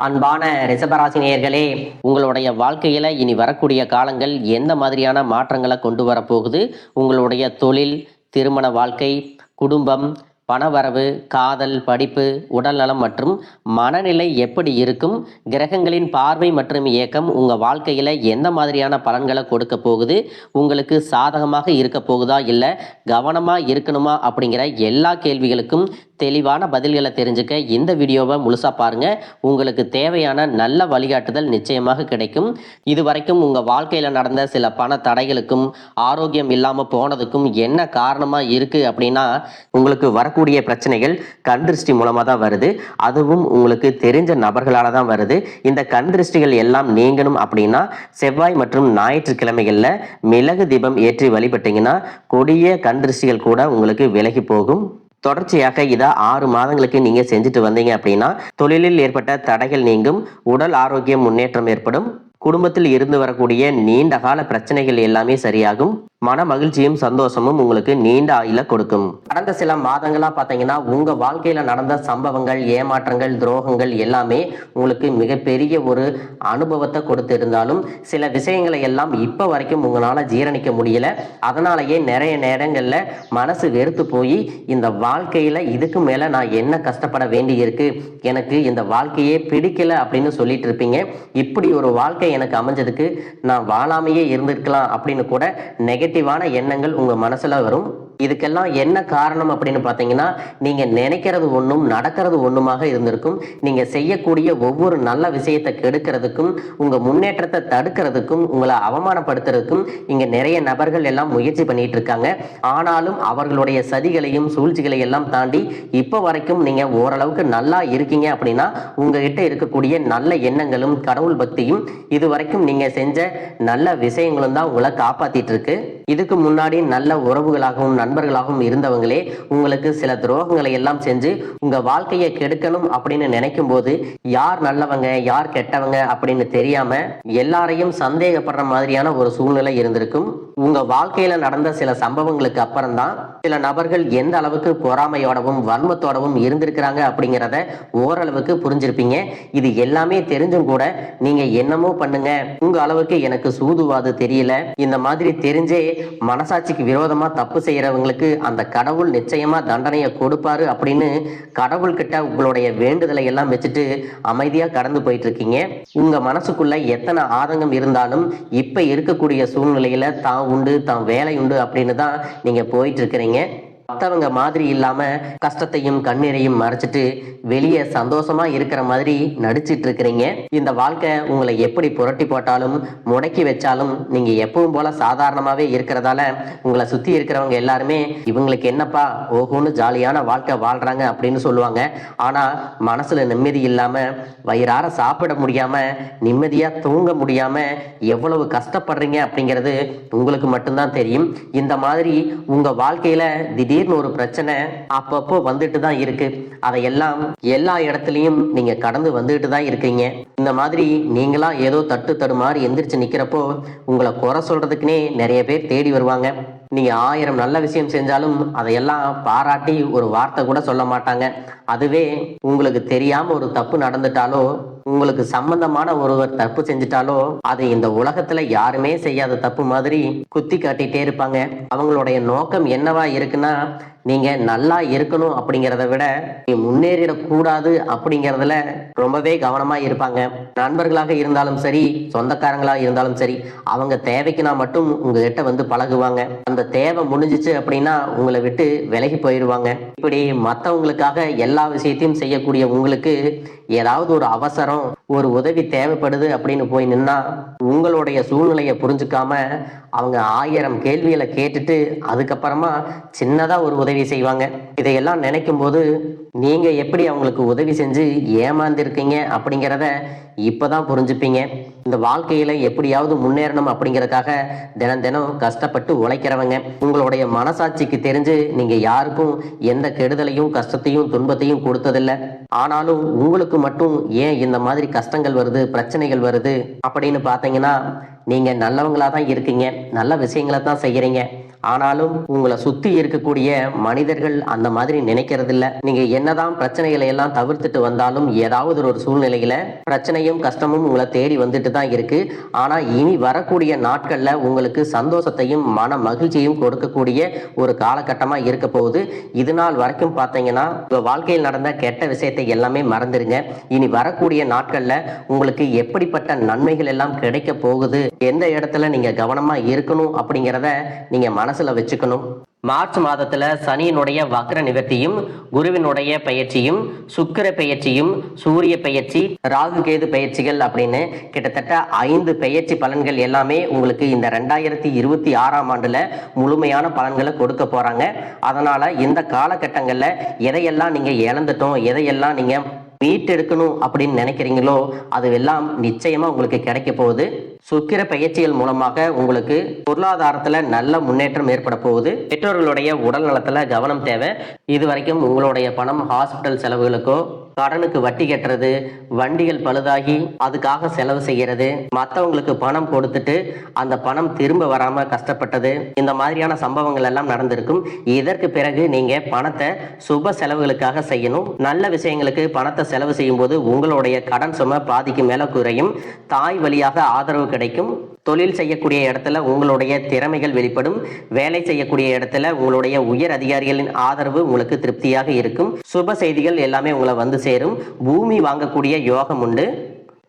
அன்பான ரிஷபராசி நேயர்களே, உங்களுடைய வாழ்க்கையில இனி வரக்கூடிய காலங்கள் எந்த மாதிரியான மாற்றங்களை கொண்டு வரப்போகுது? உங்களுடைய தொழில், திருமண வாழ்க்கை, குடும்பம், பணவரவு, காதல், படிப்பு, உடல்நலம் மற்றும் மனநிலை எப்படி இருக்கும்? கிரகங்களின் பார்வை மற்றும் இயக்கம் உங்கள் வாழ்க்கையில் எந்த மாதிரியான பலன்களை கொடுக்க போகுது? உங்களுக்கு சாதகமாக இருக்க போகுதா, இல்லை கவனமாக இருக்கணுமா? அப்படிங்கிற எல்லா கேள்விகளுக்கும் தெளிவான பதில்களை தெரிஞ்சுக்க இந்த வீடியோவை முழுசாக பாருங்கள். உங்களுக்கு தேவையான நல்ல வழிகாட்டுதல் நிச்சயமாக கிடைக்கும். இதுவரைக்கும் உங்கள் வாழ்க்கையில் நடந்த சில பண தடைகளுக்கும் ஆரோக்கியம் இல்லாமல் போனதுக்கும் என்ன காரணமாக இருக்குது அப்படின்னா, உங்களுக்கு வரக்கூடிய பிரச்சனைகள் கண் திருஷ்டி மூலமாக தான் வருது. அதுவும் உங்களுக்கு தெரிஞ்ச நபர்களால் தான் வருது. இந்த கண் திருஷ்டிகள் எல்லாம் நீங்கணும் அப்படின்னா செவ்வாய் மற்றும் ஞாயிற்றுக்கிழமைகளில் மிளகு தீபம் ஏற்றி வழிபட்டீங்கன்னா கொடிய கண் திருஷ்டிகள் கூட உங்களுக்கு விலகி போகும். தொடர்ச்சியாக இதை 6 மாதங்களுக்கு நீங்க செஞ்சுட்டு வந்தீங்க அப்படின்னா தொழிலில் ஏற்பட்ட தடைகள் நீங்கும், உடல் ஆரோக்கியம் முன்னேற்றம் ஏற்படும், குடும்பத்தில் இருந்து வரக்கூடிய நீண்ட கால பிரச்சனைகள் எல்லாமே சரியாகும், மன மகிழ்ச்சியும் சந்தோஷமும் உங்களுக்கு நீண்ட ஆயுள கொடுக்கும். கடந்த சில மாதங்களா பார்த்தீங்கன்னா உங்க வாழ்க்கையில நடந்த சம்பவங்கள், ஏமாற்றங்கள், துரோகங்கள் எல்லாமே உங்களுக்கு மிகப்பெரிய ஒரு அனுபவத்தை கொடுத்து இருந்தாலும் சில விஷயங்களை எல்லாம் இப்ப வரைக்கும் உங்களால ஜீரணிக்க முடியல. அதனாலேயே நிறைய நேரங்கள்ல மனசு வெறுத்து போய் இந்த வாழ்க்கையில இதுக்கு மேல நான் என்ன கஷ்டப்பட வேண்டி இருக்கு, எனக்கு இந்த வாழ்க்கையே பிடிக்கல அப்படின்னு சொல்லிட்டு இருப்பீங்க. இப்படி ஒரு வாழ்க்கை எனக்கு அமைஞ்சதுக்கு நான் வாழாமையே இருந்திருக்கலாம் அப்படின்னு கூட நெகட்டிவான எண்ணங்கள் உங்க மனசுல வரும். இதுக்கெல்லாம் என்ன காரணம் அப்படின்னு பார்த்தீங்கன்னா, நீங்க நினைக்கிறது ஒன்றும் நடக்கிறது ஒன்றுமாக இருந்திருக்கும். நீங்க செய்யக்கூடிய ஒவ்வொரு நல்ல விஷயத்தை கெடுக்கிறதுக்கும், உங்க முன்னேற்றத்தை தடுக்கிறதுக்கும், உங்களை அவமானப்படுத்துறதுக்கும் இங்க நிறைய நபர்கள் எல்லாம் முயற்சி பண்ணிட்டு இருக்காங்க. ஆனாலும் அவர்களுடைய சதிகளையும் சூழ்ச்சிகளை எல்லாம் தாண்டி இப்ப வரைக்கும் நீங்க ஓரளவுக்கு நல்லா இருக்கீங்க அப்படின்னா உங்ககிட்ட இருக்கக்கூடிய நல்ல எண்ணங்களும் கடவுள் பக்தியும் இது வரைக்கும் நீங்க செஞ்ச நல்ல விஷயங்களும் தான் உங்களை காப்பாத்திட்டு இருக்கு. இதுக்கு முன்னாடி நல்ல உறவுகளாகவும் நண்பர்களாகவும் இருந்தவங்களே உங்களுக்கு சில துரோகங்களை எல்லாம் செஞ்சு உங்க வாழ்க்கையை கெடுக்கணும் அப்படின்னு நினைக்கும் போது யார் நல்லவங்க யார் கெட்டவங்க அப்படின்னு தெரியாம எல்லாரையும் சந்தேகப்படுற மாதிரியான ஒரு சூழ்நிலை இருந்திருக்கும். உங்க வாழ்க்கையில நடந்த சில சம்பவங்களுக்கு அப்புறம் தான் சில நபர்கள் எந்த அளவுக்கு பொறாமையோடவும் வன்மத்தோடவும் இருந்திருக்கிறாங்க அப்படிங்கிறத ஓரளவுக்கு புரிஞ்சிருப்பீங்க. இது எல்லாமே தெரிஞ்சும் கூட நீங்க என்னமோ பண்ணுங்க, உங்க அளவுக்கு எனக்கு சூதுவாது தெரியல, இந்த மாதிரி தெரிஞ்சே மனசாட்சிக்கு விரோதமா தப்பு செய்யறவங்களுக்கு அந்த கடவுள் நிச்சயமா தண்டனையை கொடுப்பாரு அப்படின்னு கடவுள் கிட்ட உங்களுடைய வேண்டுதலை எல்லாம் வச்சுட்டு அமைதியா கடந்து போயிட்டு இருக்கீங்க. உங்க மனசுக்குள்ள எத்தனை ஆதங்கம் இருந்தாலும் இப்ப இருக்கக்கூடிய சூழ்நிலையில தான் உண்டு தான் வேலை உண்டு அப்படின்னு தான் நீங்க போயிட்டு இருக்கிறீங்க. மற்றவங்க மாதிரி இல்லாம கஷ்டத்தையும் கண்ணீரையும் மறைச்சிட்டு வெளியே சந்தோஷமா இருக்கிற மாதிரி நடிச்சிட்டு இருக்கிறீங்க. இந்த வாழ்க்கை உங்களை எப்படி புரட்டி போட்டாலும் முடக்கி வச்சாலும் நீங்க எப்பவும் போல சாதாரணமாவே இருக்கிறதால உங்களை சுத்தி இருக்கிறவங்க எல்லாருமே இவங்களுக்கு என்னப்பா ஓஹோன்னு ஜாலியான வாழ்க்கை வாழ்றாங்க அப்படின்னு சொல்லுவாங்க. ஆனா மனசுல நிம்மதி இல்லாம வயிறார சாப்பிட முடியாம நிம்மதியா தூங்க முடியாம எவ்வளவு கஷ்டப்படுறீங்க அப்படிங்கிறது உங்களுக்கு மட்டும்தான் தெரியும். இந்த மாதிரி உங்க வாழ்க்கையில திடீர்னு ஒரு பிரச்சனை அப்பப்போ வந்துட்டு தான் இருக்கு. அதையெல்லாம் எல்லா இடத்துலயும் நீங்க கடந்து வந்துட்டு தான் இருக்கீங்க. இந்த மாதிரி நீங்களா ஏதோ தட்டு தடுமாறி எந்திரிச்சு நிக்கிறப்போ உங்களை குறை சொல்றதுக்குன்னே நிறைய பேர் தேடி வருவாங்க. நீங்க 1000 நல்ல விஷயம் செஞ்சாலும் அதையெல்லாம் பாராட்டி ஒரு வார்த்தை கூட சொல்ல மாட்டாங்க. அதுவே உங்களுக்கு தெரியாம ஒரு தப்பு நடந்துட்டாலோ, உங்களுக்கு சம்பந்தமான ஒருவர் தப்பு செஞ்சுட்டாலோ அது இந்த உலகத்துல யாருமே செய்யாத தப்பு மாதிரி குத்தி காட்டிட்டே இருப்பாங்க. அவங்களுடைய நோக்கம் என்னவா இருக்குன்னா, நீங்க நல்லா இருக்கணும் அப்படிங்கிறத விட நீ முன்னேறிடக்கூடாது அப்படிங்கிறதுல ரொம்பவே கவனமா இருப்பாங்க. நண்பர்களாக இருந்தாலும் சரி, சொந்தக்காரங்களாக இருந்தாலும் சரி, அவங்க தேவைக்குனா மட்டும் உங்ககிட்ட வந்து பழகுவாங்க. அந்த தேவை முடிஞ்சிச்சு அப்படின்னா உங்களை விட்டு விலகி போயிடுவாங்க. இப்படி மற்றவங்களுக்காக எல்லா விஷயத்தையும் செய்யக்கூடிய உங்களுக்கு ஏதாவது ஒரு அவசரம், ஒரு உதவி தேவைப்படுது அப்படின்னு போய் நின்னா உங்களுடைய சூழ்நிலையை புரிஞ்சுக்காம அவங்க 1000 கேள்விகளை கேட்டுட்டு அதுக்கப்புறமா சின்னதா ஒரு உதவி செய்வாங்க. இதையெல்லாம் நினைக்கும் போது நீங்க எப்படி அவங்களுக்கு உதவி செஞ்சு ஏமாந்திருக்கீங்க அப்படிங்கிறத இப்பதான் புரிஞ்சுப்பீங்க. இந்த வாழ்க்கையில எப்படியாவது முன்னேறணும் அப்படிங்கிறதுக்காக தினம் தினம் கஷ்டப்பட்டு உழைக்கிறவங்க. உங்களுடைய மனசாட்சிக்கு தெரிஞ்சு நீங்க யாருக்கும் எந்த கெடுதலையும் கஷ்டத்தையும் துன்பத்தையும் கொடுத்ததில்லை. ஆனாலும் உங்களுக்கு மட்டும் ஏன் இந்த மாதிரி கஷ்டங்கள் வருது, பிரச்சனைகள் வருது அப்படின்னு பார்த்தீங்கன்னா நீங்க நல்லவங்களா தான் இருக்கீங்க, நல்ல விஷயங்களை தான் செய்யறீங்க. ஆனாலும் உங்களை சுத்தி இருக்கக்கூடிய மனிதர்கள் அந்த மாதிரி நினைக்கிறது இல்ல. நீங்க என்னதான் பிரச்சனைகளை எல்லாம் தவிர்த்துட்டு வந்தாலும் ஏதாவது ஒரு சூழ்நிலையில பிரச்சனையும் கஷ்டமும் உங்களை தேடி வந்துட்டு தான் இருக்கு. ஆனா இனி வரக்கூடிய நாட்கள்ல உங்களுக்கு சந்தோஷத்தையும் மன மகிழ்ச்சியும் கொடுக்கக்கூடிய ஒரு காலகட்டமா இருக்க போகுது. இது நாள் வரைக்கும் பார்த்தீங்கன்னா உங்க வாழ்க்கையில் நடந்த கெட்ட விஷயத்தை எல்லாமே மறந்துருங்க. இனி வரக்கூடிய நாட்கள்ல உங்களுக்கு எப்படிப்பட்ட நன்மைகள் எல்லாம் கிடைக்க போகுது, எந்த இடத்துல நீங்க கவனமா இருக்கணும் அப்படிங்கிறத நீங்க மனசுல வச்சுக்கணும். மார்ச் மாதத்துல சனியினுடைய வக்ர நிவர்த்தியும், குருவினுடைய பயிற்சியும், சுக்கிர பயிற்சியும், சூரிய பயிற்சி, ராகு கேது பயிற்சிகள் அப்படின்னு கிட்டத்தட்ட 5 பயிற்சி பலன்கள் எல்லாமே உங்களுக்கு இந்த 2026ஆம் ஆண்டுல முழுமையான பலன்களை கொடுக்க போறாங்க. அதனால இந்த காலகட்டங்கள்ல எதையெல்லாம் நீங்க இழந்துட்டோம், எதையெல்லாம் நீங்க மீட்டெடுக்கணும் அப்படின்னு நினைக்கிறீங்களோ அதுவெல்லாம் நிச்சயமா உங்களுக்கு கிடைக்க போகுது. சுக்கிர பயிற்சிகள் மூலமாக உங்களுக்கு பொருளாதாரத்துல நல்ல முன்னேற்றம் ஏற்பட போகுது. பெற்றோர்களுடைய உடல் நலத்துல கவனம் தேவை. இதுவரைக்கும் உங்களுடைய பணம் ஹாஸ்பிட்டல் செலவுகளுக்கோ, கடனுக்கு வட்டி கட்டுறது, வண்டிகள் பழுதாகி அதுக்காக செலவு செய்யறது, மற்றவங்களுக்கு பணம் கொடுத்துட்டு அந்த பணம் திரும்ப வராம கஷ்டப்பட்டது, இந்த மாதிரியான சம்பவங்கள் எல்லாம் நடந்திருக்கும். இதற்கு பிறகு நீங்க பணத்தை சுப செலவுகளுக்காக செய்யணும். நல்ல விஷயங்களுக்கு பணத்தை செலவு செய்யும் போது உங்களுடைய கடன் சுமை பாதிக்கு மேல குறையும். தாய் வழியாக ஆதரவு கிடைக்கும். தொழில் செய்யக்கூடிய இடத்துல உங்களுடைய திறமைகள் வெளிப்படும். வேலை செய்யக்கூடிய இடத்துல உங்களுடைய உயர் அதிகாரிகளின் ஆதரவு உங்களுக்கு திருப்தியாக இருக்கும். சுப செய்திகள் எல்லாமே உங்களை வந்து சேரும். பூமி வாங்கக்கூடிய யோகம் உண்டு.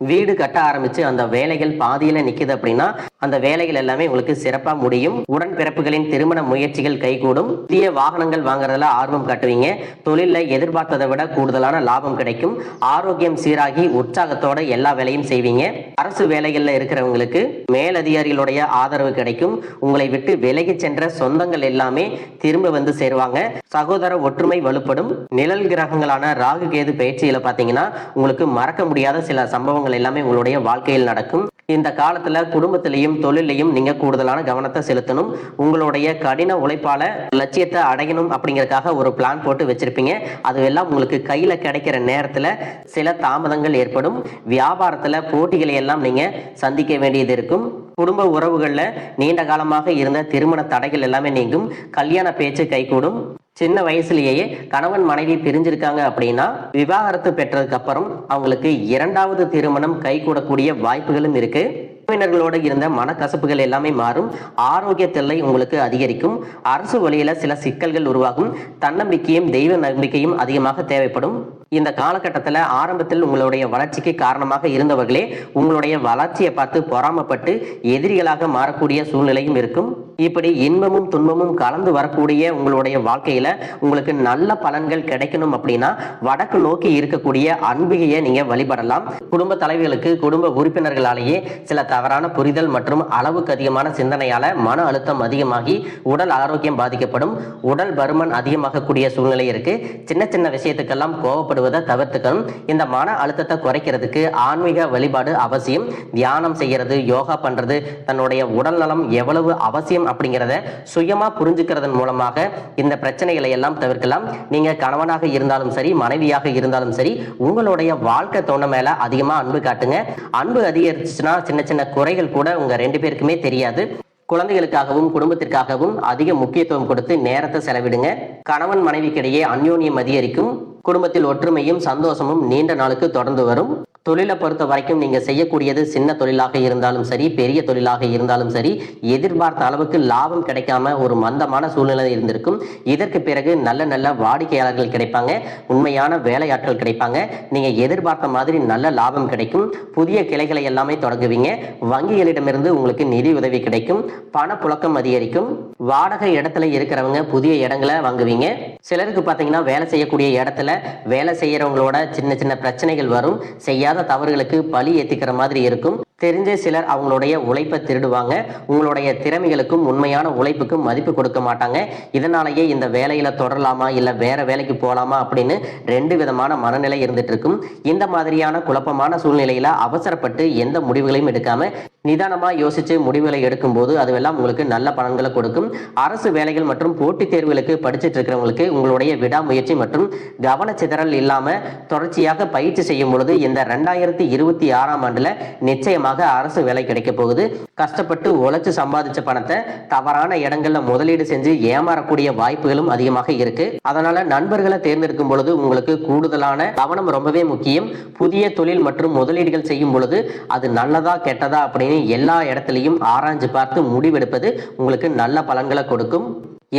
வீடு கட்ட ஆரம்பிச்சு அந்த வேலைகள் பாதியில நிக்குது அப்படின்னா அந்த வேலைகள் எல்லாமே உங்களுக்கு சிறப்பா முடியும். உடன்பிறப்புகளின் திருமண முயற்சிகள் கைகூடும். புதிய வாகனங்கள் வாங்குறதுல ஆர்வம் காட்டுவீங்க. தொழில எதிர்பார்த்ததை விட கூடுதலான லாபம் கிடைக்கும். ஆரோக்கியம் சீராகி உற்சாகத்தோட எல்லா வேலையும் செய்வீங்க. அரசு வேலைகள்ல இருக்கிறவங்களுக்கு மேலதிகாரிகளுடைய ஆதரவு கிடைக்கும். உங்களை விட்டு விலகி சென்ற சொந்தங்கள் எல்லாமே திரும்ப வந்து சேருவாங்க. சகோதர ஒற்றுமை வலுப்படும். நிழல் கிரகங்களான ராகு கேது பயிற்சியில பாத்தீங்கன்னா உங்களுக்கு மறக்க முடியாத சில சம்பவங்கள் எல்லாமே உங்களுடைய வாழ்க்கையில் நடக்கும். இந்த காலத்துல குடும்பத்திலையும் தொழிலையும் நீங்க கூடுதலான கவனத்தை செலுத்தணும். உங்களுடைய கடின உழைப்பால லட்சியத்தை அடையணும் அப்படிங்கறதுக்காக ஒரு பிளான் போட்டு வச்சிருப்பீங்க. அதுவெல்லாம் உங்களுக்கு கையில கிடைக்கிற நேரத்துல சில தாமதங்கள் ஏற்படும். வியாபாரத்துல போட்டிகளை எல்லாம் நீங்க சந்திக்க வேண்டியது இருக்கும். குடும்ப உறவுகள்ல நீண்ட காலமாக இருந்த திருமண தடைகள் எல்லாமே நீங்கும். கல்யாண பேச்சு கைகூடும். சின்ன வயசுலேயே கணவன் மனைவி பிரிஞ்சிருக்காங்க அப்படின்னா விவாகரத்து பெற்றதுக்கு அப்புறம் அவங்களுக்கு 2வது திருமணம் கைகூடக்கூடிய வாய்ப்புகளும் இருக்கு. உறவினர்களோடு இருந்த மனக்கசப்புகள் எல்லாமே மாறும். ஆரோக்கிய தொல்லை உங்களுக்கு அதிகரிக்கும். அரசு வழியில சில சிக்கல்கள் உருவாகும். தன்னம்பிக்கையும் தெய்வ நம்பிக்கையும் அதிகமாக தேவைப்படும். இந்த காலகட்டத்தில் ஆரம்பத்தில் உங்களுடைய வளர்ச்சிக்கு காரணமாக இருந்தவர்களே உங்களுடைய வளர்ச்சியை பார்த்து பொறாமப்பட்டு எதிரிகளாக மாறக்கூடிய சூழ்நிலையும் இருக்கும். இப்படி இன்பமும் துன்பமும் கலந்து வரக்கூடிய உங்களுடைய வாழ்க்கையில உங்களுக்கு நல்ல பலன்கள் கிடைக்கணும் அப்படின்னா வடக்கு நோக்கி இருக்கக்கூடிய அன்பிகையை நீங்க வழிபடலாம். குடும்ப தலைவர்களுக்கு குடும்ப உறுப்பினர்களாலேயே சில தவறான புரிதல் மற்றும் அளவுக்கு அதிகமான சிந்தனையால மன அழுத்தம் அதிகமாகி உடல் ஆரோக்கியம் பாதிக்கப்படும். உடல் பருமன் அதிகமாகக்கூடிய சூழ்நிலை இருக்கு. சின்ன சின்ன விஷயத்துக்கெல்லாம் கோவப்படுவதை தவிர்த்துக்கணும். இந்த மன அழுத்தத்தை குறைக்கிறதுக்கு ஆன்மீக வழிபாடு அவசியம். தியானம் செய்யறது, யோகா பண்றது, தன்னுடைய உடல் நலம் எவ்வளவு அவசியம் அப்படிங்கிறத சுயமா புரிஞ்சுக்கிறதன் மூலமாக இந்த பிரச்சனைகளை எல்லாம் தவிர்க்கலாம். நீங்க கணவனாக இருந்தாலும் சரி, மனைவியாக இருந்தாலும் சரி, உங்களுடைய வாழ்க்கை துணை மேல அதிகமா அன்பு காட்டுங்க. அன்பு அதிகரிச்சுன்னா சின்ன சின்ன குறைகள் கூட உங்க 2 பேருக்குமே தெரியாது. குழந்தைகளுக்காகவும் குடும்பத்திற்காகவும் அதிக முக்கியத்துவம் கொடுத்து நேரத்தை செலவிடுங்க. கணவன் மனைவிக்கிடையே அந்யோன்யம் அதிகரிக்கும். குடும்பத்தில் ஒற்றுமையும் சந்தோஷமும் நீண்ட நாளுக்கு தொடர்ந்து வரும். தொழிலை பொறுத்த வரைக்கும் நீங்க செய்யக்கூடியது சின்ன தொழிலாக இருந்தாலும் சரி, பெரிய தொழிலாக இருந்தாலும் சரி, எதிர்பார்த்த அளவுக்கு லாபம் கிடைக்காம ஒரு மந்தமான சூழ்நிலை இருந்திருக்கும். இதற்கு பிறகு நல்ல நல்ல வாடிக்கையாளர்கள் கிடைப்பாங்க. உண்மையான வேலையாட்கள் கிடைப்பாங்க. நீங்க எதிர்பார்த்த மாதிரி நல்ல லாபம் கிடைக்கும். புதிய கிளைகளை எல்லாமே தொடங்குவீங்க. வங்கிகளிடமிருந்து உங்களுக்கு நிதி உதவி கிடைக்கும். பணப்புழக்கம் அதிகரிக்கும். வாடகை இடத்துல இருக்கிறவங்க புதிய இடங்களை வாங்குவீங்க. சிலருக்கு பார்த்தீங்கன்னா வேலை செய்யக்கூடிய இடத்துல வேலை செய்யறவங்களோட சின்ன சின்ன பிரச்சனைகள் வரும். செய்யாத தவறுகளுக்கு பழி ஏத்திக்கிற மாதிரி இருக்கும். தெரிஞ்ச சிலர் அவங்களுடைய உழைப்பை திருடுவாங்க. உங்களுடைய திறமைகளுக்கும் உண்மையான உழைப்புக்கும் மதிப்பு கொடுக்க மாட்டாங்க. இதனாலேயே இந்த வேலையில தொடரலாமா இல்ல வேற வேலைக்கு போகலாமா அப்படின்னு 2 விதமான மனநிலை இருந்துட்டு இருக்கும். இந்த மாதிரியான குழப்பமான சூழ்நிலையில அவசரப்பட்டு எந்த முடிவுகளையும் எடுக்காம நிதானமா யோசிச்சு முடிவுகளை எடுக்கும் போது அதுவெல்லாம் உங்களுக்கு நல்ல பலன்களை கொடுக்கும். அரசு வேலைகள் மற்றும் போட்டித் தேர்வுகளுக்கு படிச்சுட்டு இருக்கிறவங்களுக்கு உங்களுடைய விடாமுயற்சி மற்றும் கவனச்சிதறல் இல்லாம தொடர்ச்சியாக பயிற்சி செய்யும் பொழுது இந்த 2026ஆம் ஆண்டுல நிச்சயமாக மூலமாக அரசு வேலை கிடைக்க போகுது. கஷ்டப்பட்டு உழைச்சு சம்பாதிச்ச பணத்தை தவறான இடங்கள்ல முதலீடு செஞ்சு ஏமாறக்கூடிய வாய்ப்புகளும் அதிகமாக இருக்கு. அதனால நண்பர்களை தேர்ந்தெடுக்கும் பொழுது உங்களுக்கு கூடுதலான கவனம் ரொம்பவே முக்கியம். புதிய தொழில் மற்றும் முதலீடுகள் செய்யும் பொழுது அது நல்லதா கெட்டதா அப்படின்னு எல்லா இடத்துலையும் ஆராய்ஞ்சு பார்த்து முடிவெடுப்பது உங்களுக்கு நல்ல பலன்களை கொடுக்கும்.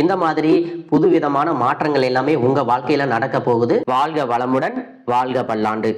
இந்த மாதிரி புதுவிதமான மாற்றங்கள் எல்லாமே உங்க வாழ்க்கையில நடக்க போகுது. வாழ்க வளமுடன், வாழ்க பல்லாண்டு.